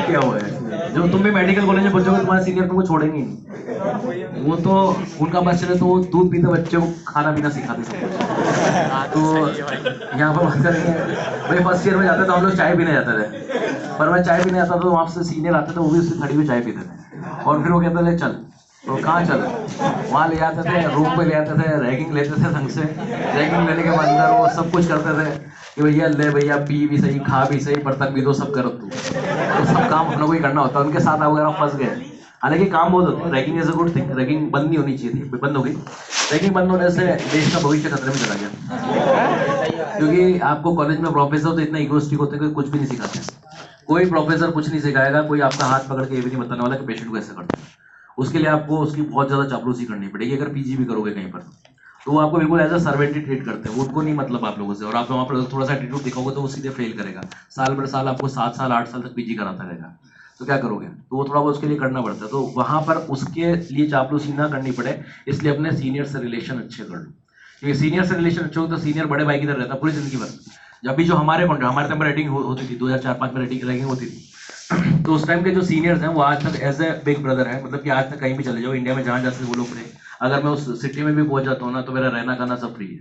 किया हुआ है। जो तुम भी मेडिकल कॉलेज में बच्चों तुम्हारे सीनियर तुमको छोड़ेंगे नहीं, वो तो उनका बस चले तो वो दूध पीते बच्चों को खाना पीना सिखाते सब कुछ। तो यहाँ पर बात करेंगे भाई, फर्स्ट ईयर में जाते तो हम लोग चाय पीने जाते थे, पर मैं चाय पीने जाता तो वहाँ से सीनियर आते थे, वो भी उससे खड़ी हुई चाय पीते थे, और फिर वो कहते थे चल, तो कहाँ चले, वहाँ ले जाते थे, रूम पे ले जाते थे, रैगिंग लेते थे ढंग से, रैगिंग लेने के बाद अंदर वो सब कुछ करते थे कि भैया ले भैया, पी भी सही, खा भी सही, बर्तन भी दो, सब करो तू, तो सब काम अपने को ही करना होता है। उनके साथ वगैरह फंस गए, हालांकि काम बहुत होता है। Ragging is a good thing, ragging बंद नहीं होनी चाहिए थी, बंद हो गई। रैगिंग बंद होने से देश का भविष्य खतरे में चला गया, क्योंकि आपको कॉलेज में प्रोफेसर तो इतना इगोस्टिक होते हैं कि कुछ भी नहीं सिखाते। कोई प्रोफेसर कुछ नहीं सिखाएगा, कोई आपका हाथ पकड़ के ये भी नहीं बताने वाला कि पेशेंट को ऐसे करते हैं। उसके लिए आपको उसकी बहुत ज़्यादा चापलूसी करनी पड़ेगी। अगर पीजी भी करोगे कहीं पर तो वो आपको बिल्कुल एज अ सर्वेंट ट्रीट करते हैं, उनको नहीं मतलब आप लोगों से, और आप वहाँ पर थोड़ा सा एटीट्यूड दिखाओगे तो वो सीधे फेल करेगा। साल भर साल आपको 7 साल 8 साल तक पीजी कराता रहेगा, तो क्या करोगे? तो वो थोड़ा बहुत उसके लिए करना पड़ता है। तो वहाँ पर उसके लिए चापलूसी ना करनी पड़े, इसलिए अपने सीनियर से रिलेशन अच्छे कर लो, क्योंकि सीनियर से रिलेशन अच्छे हो तो सीनियर बड़े भाई की तरह रहता है पूरी जिंदगी भर। जब भी जो हमारे टाइम पर रेटिंग होती थी, 2004-5 में रैंकिंग होती थी, तो उस टाइम के जो सीनियर्स हैं वो आज तक एज ए बिग ब्रदर है, मतलब कि आज तक कहीं भी चले जाओ इंडिया में, जहाँ जैसे वो लोग रहे, अगर मैं उस सिटी में भी पहुंच जाता हूँ ना, तो मेरा रहना खाना सब फ्री है।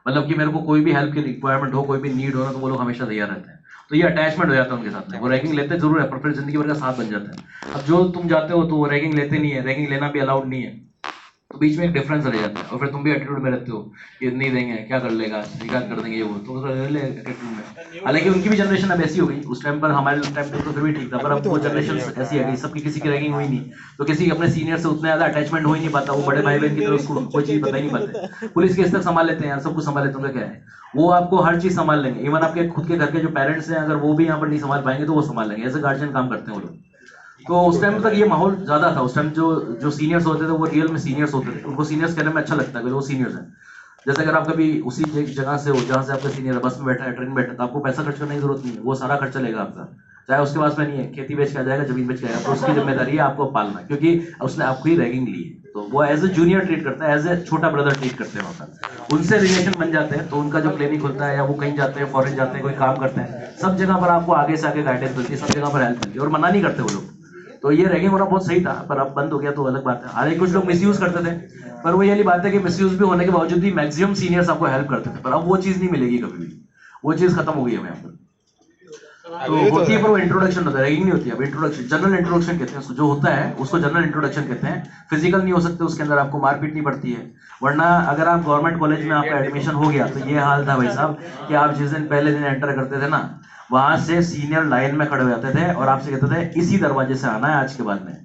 मतलब कि मेरे को कोई भी हेल्प की रिक्वायरमेंट हो, कोई भी नीड हो ना, तो वो लोग हमेशा तैयार रहते हैं। तो ये अटैचमेंट हो जाता है उनके साथ में, वो रैगिंग लेते जरूर है पर फिर जिंदगी भर का साथ बन जाता है। अब जो तुम जाते हो तो वो रैगिंग लेते नहीं है, रैगिंग लेना भी अलाउड नहीं है, तो बीच में एक डिफरेंस रह जाता है, और फिर तुम भी एटीट्यूड में रहते हो कि नहीं देंगे, क्या कर लेगा, शिकायत कर देंगे, ये वो तो रह ले एटीट्यूड में। हालांकि उनकी भी जनरेशन अब ऐसी हो गई, उस टाइम पर हमारे टाइम पे तो फिर भी ठीक था, पर अब वो जनरेशन ऐसी आ गई, सबकी किसी की रैगिंग हुई नहीं, तो किसी अपने सीनियर से उतना ज्यादा अटैचमेंट हो ही नहीं पाता, वो बड़े भाई बहन की तरह उसको कोई चीज बता ही नहीं पाते। पुलिस केस तक संभाल लेते हैं यार, सब कुछ संभाल लेते हैं, उनका क्या है, वो आपको हर चीज संभाल लेंगे। इवन आपके खुद के घर के जो पेरेंट्स हैं, अगर वो भी यहाँ पर नहीं संभाल पाएंगे तो वो संभाल लेंगे, ऐसे गार्जियन काम करते हैं वो लोग। तो उस टाइम तक ये माहौल ज्यादा था। उस टाइम जो जो सीनियर्स होते थे वो रियल में सीनियर्स होते थे, उनको सीनियर्स कहने में अच्छा लगता है, वो सीनियर्स हैं। जैसे अगर आप कभी उसी जगह से हो जहाँ से आपका सीनियर बस में बैठा है, ट्रेन में बैठा है, तो आपको पैसा खर्च करने की जरूरत नहीं है, वो सारा खर्चा लेगा आपका, चाहे उसके पास में नहीं है, खेती बेच के आ जाएगा, जमीन बेच के आएगा, तो उसकी जिम्मेदारी है आपको पालना, क्योंकि उसने आपको ही रैगिंग ली है। तो वो एज ए जूनियर ट्रीट करता है, एज ए छोटा ब्रदर ट्रीट करते हैं वहाँ पर। उनसे रिलेशन बन जाते हैं, तो उनका जो क्लिनिक होता है, या वो कहीं जाते हैं, फॉरेन जाते हैं, कोई काम करते हैं, सब जगह पर आपको आगे से आगे गाइडेंस मिलती है, सब जगह पर हेल्प मिलती है, और मना नहीं करते वो लोग। तो ये रैगिंग होना बहुत सही था, पर अब बंद हो गया तो अलग बात है। हालांकि कुछ लोग मिसयूज करते थे, पर वो ये बात है कि मिसयूज भी होने के बावजूद भी मैक्सिमम सीनियर्स आपको हेल्प करते थे, पर अब वो चीज नहीं मिलेगी कभी भी, वो चीज खत्म हो गई है यहाँ पर। तो होती है पर वो इंट्रोडक्शन होता है, रैगिंग नहीं होती है। अब इंट्रोडक्शन, जनरल इंट्रोडक्शन कहते हैं उसको, जो होता है उसको जनरल इंट्रोडक्शन कहते हैं। फिजिकल नहीं हो सकते उसके अंदर, आपको मारपीट नहीं पड़ती है। वरना अगर आप गवर्नमेंट कॉलेज में आपका एडमिशन हो गया तो ये हाल था भाई साहब कि आप जिस दिन पहले दिन एंटर करते थे ना, वहां से सीनियर लाइन में खड़े हो जाते थे और आपसे कहते थे इसी दरवाजे से आना है आज के बाद में।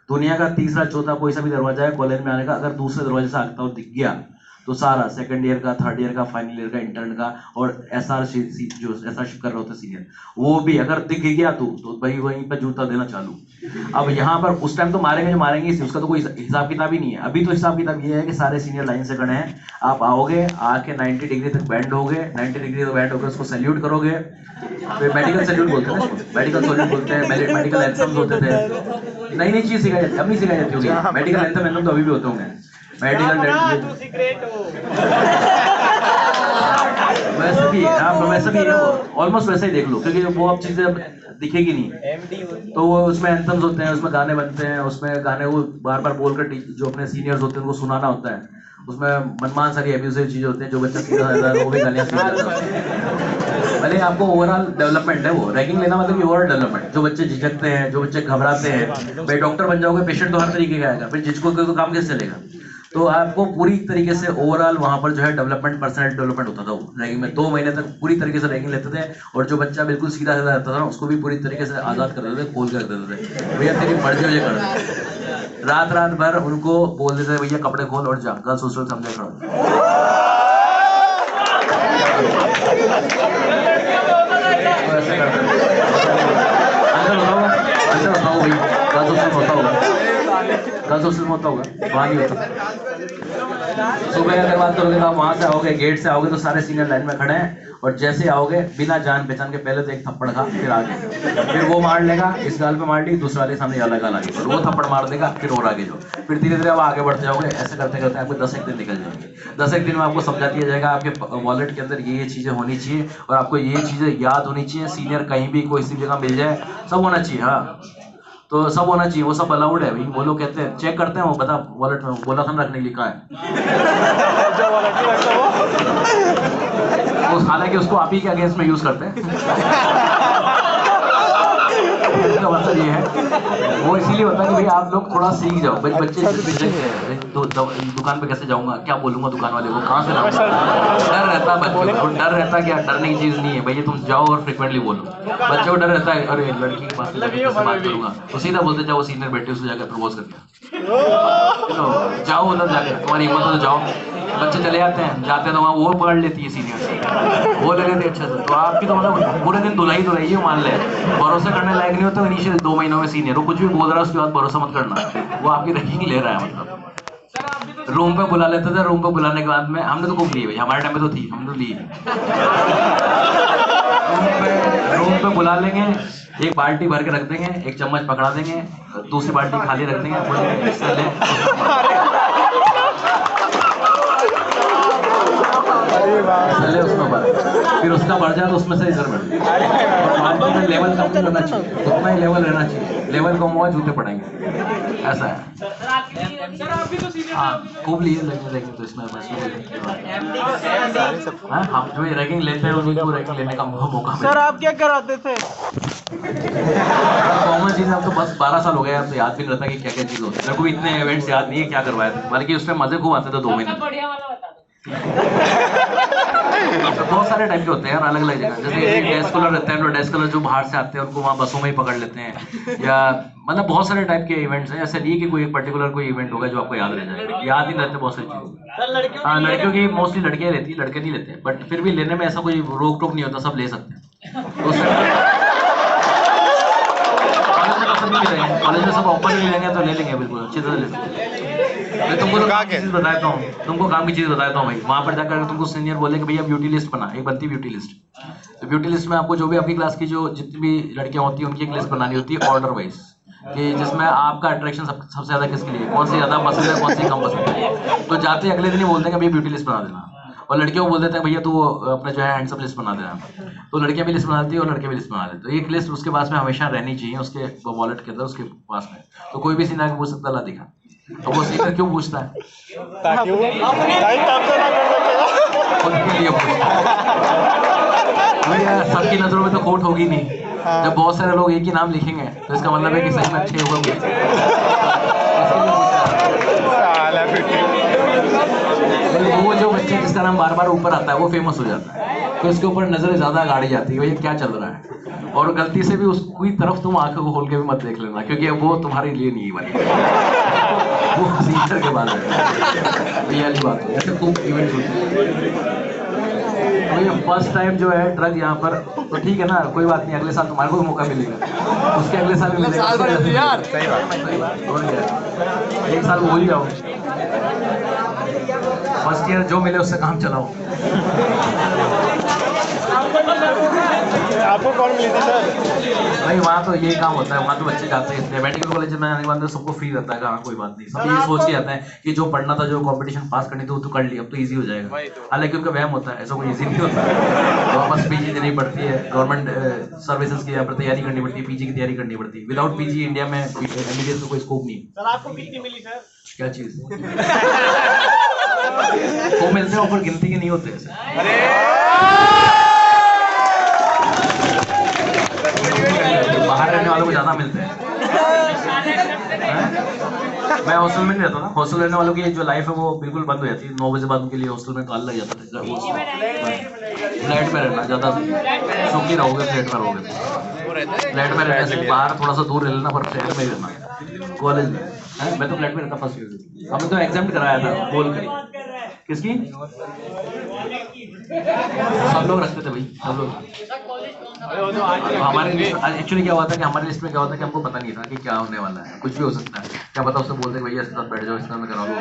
दुनिया का तीसरा चौथा कोई सा भी दरवाजा है कॉलेज में आने का, अगर दूसरे दरवाजे से आता हुआ दिख गया तो सारा सेकंड ईयर का, थर्ड ईयर का, फाइनल ईयर का, इंटर्न का, और एसआर जो एसआरशिप कर रहे होते सीनियर, वो भी अगर दिख गया तो भाई वहीं पर जूता देना चालू। अब यहाँ पर उस टाइम तो मारेंगे जो मारेंगे इसी, उसका तो कोई हिसाब किताब ही नहीं है। अभी तो हिसाब किताब ये है कि सारे सीनियर लाइन से खड़े हैं, आप आओगे, आके 90 डिग्री तक बैंड होगे, 90 डिग्री तक बैंड होकर उसको सैल्यूट करोगे। फिर मेडिकल सैल्यूट बोलते हैं ना, मेडिकल सैल्यूट बोलते हैं, मेडिकल एंथम्स होते थे, नई नई चीज सिखाई जाती है, अब नहीं सिखाई जाती होगी। मेडिकल एंथम तो अभी भी होते होंगे, मेडिकल वैसे भी आप वैसे भी ऑलमोस्ट वैसे ही देख लो, क्योंकि वो अब चीजें दिखेगी नहीं। तो वो उसमें एंथम्स होते हैं, उसमें गाने बनते हैं, उसमें गाने को बार बार बोलकर जो अपने सीनियर्स होते हैं उनको सुनाना होता है। उसमें मनमान सारी एब्यूसिव चीजें होती हैं, जो बच्चा सीधा वो भी गालियां सीख जाता है। भले आपको ओवरऑल डेवलपमेंट है वो, रैगिंग लेना मतलब कि ओवरऑल डेवलपमेंट। जो बच्चे झिझकते हैं, जो बच्चे घबराते हैं, भाई डॉक्टर बन जाओगे, पेशेंट तो हर तरीके का आएगा, फिर जिसको तो काम कैसे चलेगा। तो आपको पूरी तरीके से ओवरऑल वहां पर जो है डेवलपमेंट, पर्सनैलिटी डेवलपमेट होता था वो रैगिंग में। 2 महीने तक पूरी तरीके से रैगिंग लेते थे, और जो बच्चा बिल्कुल सीधा सीधा रहता था ना उसको भी पूरी तरीके से आजाद कर देते थे, खोल कर देते थे, भैया तेरी मर्जी हो ये कर। रात रात भर उनको बोल देते थे भैया कपड़े खोल और जा, गर्ल्स हॉस्टल समझे खड़ा। ऐसे करते थे। अंदर बताओ, अंदर बताओ भाई, गर्ल्स हॉस्टल में होता होगा, गर्ल्स हॉस्टल में होता होगा, वहाँ नहीं होता। सुबह अगर बात करोगे तो आप वहां से आओगे, गेट से आओगे तो सारे सीनियर लाइन में खड़े हैं, और जैसे आओगे बिना जान पहचान के पहले तो एक थप्पड़ खा, फिर आगे, फिर वो मार लेगा, इस गाल पे मार ली, दूसरे वाले सामने अलग गाल आगे, फिर वो थप्पड़ मार देगा, फिर और आगे जाओ, फिर धीरे धीरे आप आगे बढ़ते जाओगे। ऐसे करते करते आपको 10 एक दिन निकल जाएंगे। 10 एक दिन में आपको समझा दिया जाएगा आपके वॉलेट के अंदर ये चीजें होनी चाहिए, और आपको ये चीजें याद होनी चाहिए। सीनियर कहीं भी कोई सी जगह मिल जाए, सब होना चाहिए। हाँ, तो सब होना चाहिए, वो सब अलाउड है भाई। वो लोग कहते हैं चेक करते हैं, वो बता वॉलेट में बोला था रखने के लिए, कहाँ है। हालांकि उसको आप ही के अगेंस्ट में यूज करते हैं। इसका मतलब ये है, वो इसीलिए होता है कि भाई आप लोग थोड़ा सीख जाओ। भाई बच्चे तो दुकान पे कैसे जाऊंगा, क्या बोलूंगा दुकान वाले को, कहाँ से लाऊंगा, डर रहता है बच्चों को। डर रहता है, क्या डरने की चीज नहीं है भैया, तुम जाओ और फ्रिक्वेंटली बोलो। बच्चों को डर रहता है, अरे लड़की के पास कैसे बात करूंगा, तो सीधा बोलते जाओ सीनियर बैठे उसको जाकर प्रपोज करके जाओ, उधर जाकर तुम्हारी हिम्मत हो तो जाओ। बच्चे चले जाते हैं, जाते हैं तो वहाँ वो पकड़ लेती है सीनियर, वो लगे थे अच्छा से। तो आपकी तो मतलब पूरे दिन धुलाई ही मान ले, भरोसा करने लायक नहीं होता इनिशियल 2 महीनों में सीनियर। वो कुछ भी बोल रहा है उसके बाद भरोसा मत करना, वो आपकी रैंकिंग ले रहा है। मतलब रूम पे बुला लेते थे, रूम पे बुलाने के बाद में हमने तो खूब लिए भाई, हमारे टाइम में तो थी, हम तो लिए। रूम पे बुला लेंगे, एक बाल्टी भर के रख देंगे, एक चम्मच पकड़ा देंगे, दूसरी बाल्टी खाली रख देंगे, चले उसमें बढ़, फिर उसका बढ़ जाए तो उसमें से इधर बढ़। लेवल कम नहीं होना चाहिए, उतना ही लेवल रहना चाहिए। लेवल कम हुआ जूते पड़ेंगे, ऐसा है। हाँ खूब लिए रैंकिंग, तो इसमें हम जो रैंकिंग लेते हैं उनको रैंकिंग लेने का मौका। सर आप क्या कराते थे? कॉमन चीज, अब तो बस 12 साल हो गए, अब तो याद भी नहीं रहता कि क्या क्या चीज होती है। मेरे को इतने इवेंट्स याद नहीं है क्या करवाए थे, बल्कि उसमें मजे खूब आते थे 2 महीने। तो बहुत सारे टाइप के होते हैं यार, अलग अलग जगह। जैसे डेस्क कलर रहते हैं, तो डेस्क कलर जो बाहर से आते हैं उनको वहाँ बसों में ही पकड़ लेते हैं, या मतलब बहुत सारे टाइप के इवेंट्स हैं। ऐसा नहीं कि कोई एक पर्टिकुलर कोई इवेंट होगा जो आपको याद रह जाएगा, याद ही रहते बहुत सारी चीजें। हाँ लड़कियों की मोस्टली लड़कियां रहती है, लड़के नहीं लेते, बट फिर भी लेने में ऐसा कोई रोक टोक नहीं होता, सब ले सकते हैं। कॉलेज में सब ओपन ही लेंगे तो ले लेंगे, बिल्कुल अच्छी तरह ले सकते। मैं तुमको तो काम की चीज बताता हूँ, तुमको काम की चीज बताता हूँ भाई। वहाँ पर जाकर तुमको सीनियर बोले कि भैया ब्यूटी लिस्ट बना, एक बनती ब्यूटी लिस्ट। तो ब्यूटी लिस्ट में आपको जो भी आपकी क्लास की जो जितनी भी लड़कियां होती हैं उनकी एक लिस्ट बनानी होती है ऑर्डर वाइज, कि जिसमें आपका अट्रैक्शन सबसे ज्यादा किसके लिए, कौन सी ज्यादा पसंद है, कौन सी कम पसंद है। तो जाते अगले दिन ही बोलते हैं भैया ब्यूटी लिस्ट बना देना, और लड़कियों को बोल देते हैं भैया तू अपना जो है हैंडसम लिस्ट बना देना। तो लड़कियां भी लिस्ट बनाती है और लड़के भी लिस्ट बना देते। तो एक लिस्ट उसके पास में हमेशा रहनी चाहिए, उसके वॉलेट के अंदर, उसके पास में। तो कोई भी सीनियर पूछ सकता ला दिखा, तो वो सीनियर क्यों पूछता है, ताकि वो उनके लिए पूछता है। सबकी नजरों में तो कोट होगी नहीं, जब बहुत सारे लोग एक ही नाम लिखेंगे तो इसका मतलब है कि सच में अच्छे होगा। वो जो बच्चे जिसका नाम बार बार ऊपर आता है वो फेमस हो जाता है, तो उसके ऊपर नजरें ज्यादा गाड़ी जाती है, भैया क्या चल रहा है। और गलती से भी उसकी तरफ तुम आंखों को खोल के भी मत देख लेना, क्योंकि वो तुम्हारे लिए नहीं वाली, वो सीनियर के बाद है। ये वाली बात है, ऐसे खूब इवेंट्स होते हैं। तो ये फर्स्ट टाइम जो है ड्रग यहाँ पर, तो ठीक है ना, कोई बात नहीं, अगले साल तुम्हारे को भी मौका मिलेगा, उसके अगले साल भी मिलेगा। सही बात, और क्या, एक साल भूल जाओ, फर्स्ट ईयर जो मिले उससे काम चलाओ। आपको कौन मिली थी सर? भाई वहाँ तो यही काम होता है, वहाँ तो बच्चे जाते हैं मेडिकल कॉलेज में आने के बाद सबको फ्री रहता है, कहाँ कोई बात नहीं, सब ये सोच के जाते हैं कि जो पढ़ना था, जो कंपटीशन पास करनी थी वो तो कर लिया, अब तो इजी हो जाएगा। हालांकि उनका वहम होता है, ऐसा कोई इजी नहीं होता। तो बस पीजी देनी पड़ती है, गवर्नमेंट सर्विसेज की यहाँ पर तैयारी करनी पड़ती है, पीजी की तैयारी करनी पड़ती है। विदाउट पीजी इंडिया में एमबीबीएस का कोई स्कोप नहीं है। सर आपको कितनी मिली सर? क्या चीज वो मिलते हैं ऊपर, गिनती के नहीं होते ऐसे। बाहर रहने वालों को ज्यादा मिलते हैं। मैं हॉस्टल में नहीं रहता ना, हॉस्टल रहने वालों की जो लाइफ है वो बिल्कुल बंद हो जाती है। 9 बजे बाद उनके लिए हॉस्टल में कॉल लग जाता था। फ्लैट में रहना ज्यादा सुखी रहोगे, फ्लैट में रहोगे। फ्लैट में रहने से बाहर थोड़ा सा दूर रह लेना, पर फ्लैट में ही रहना। कॉलेज में मैं तो फ्लैट में रहता फर्स्ट ईयर से, हमने तो एग्जाम कराया था बोल कर। किसकी सब लोग रखते थे भाई, सब लोग। हमारे एक्चुअली क्या हुआ था कि हमारे लिस्ट में क्या होता है कि हमको पता नहीं था कि क्या होने वाला है, कुछ भी हो सकता है, क्या पता उससे बोलते भैया इसके साथ बैठ जाओ, इसके साथ मैं करा दूँ,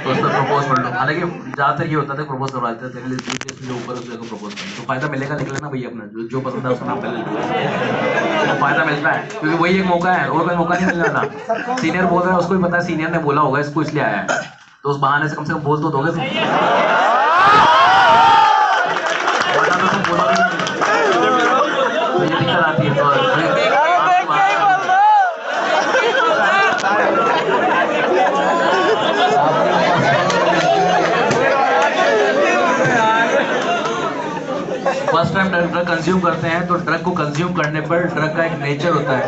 तो उस पर प्रपोज कर लो। हालांकि ज़्यादातर ये होता था प्रपोज करवा देते तेरे लिस्ट जो ऊपर उसको प्रपोज कर, तो फायदा मिलेगा, निकले ना भैया अपना जो पसंद है उसका नाम पहले तो फायदा मिलता है, क्योंकि वही एक मौका है और कोई मौका नहीं मिलने वाला। सीनियर बोल रहा है, उसको भी पता है सीनियर ने बोला होगा इसको इसलिए आया है, तो उस बहाने से कम बोल तो दोगे तुम। दिक्कत आती है तो फर्स्ट टाइम ड्रग कंज्यूम करते हैं तो ड्रग को कंज्यूम करने पर ड्रग का एक नेचर होता है,